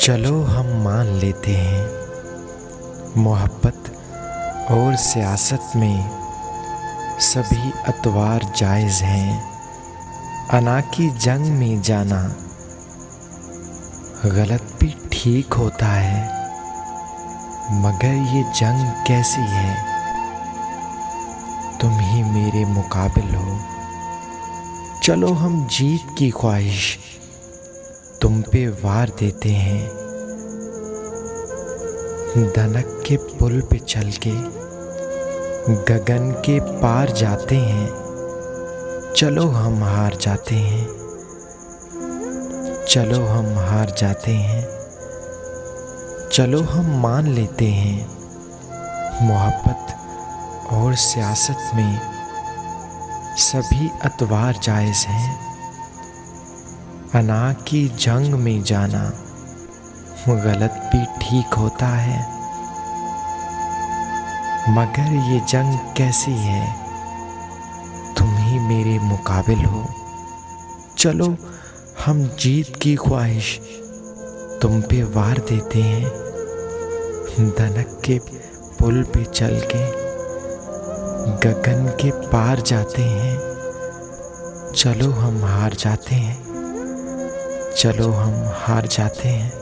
चलो हम मान लेते हैं मोहब्बत और सियासत में सभी अतवार जायज़ हैं। अना की जंग में जाना गलत भी ठीक होता है, मगर ये जंग कैसी है? तुम ही मेरे मुकाबिल हो। चलो हम जीत की ख्वाहिश तुम पे वार देते हैं। धनक के पुल पे चल के गगन के पार जाते हैं। चलो हम हार जाते हैं, चलो हम हार जाते हैं। चलो हम मान लेते हैं मोहब्बत और सियासत में सभी अतवार जायज़ हैं। अना की जंग में जाना गलत भी ठीक होता है, मगर ये जंग कैसी है? तुम ही मेरे मुकाबिल हो। चलो हम जीत की ख्वाहिश तुम पे वार देते हैं। धनक के पुल पे चल के गगन के पार जाते हैं। चलो हम हार जाते हैं, चलो हम हार जाते हैं।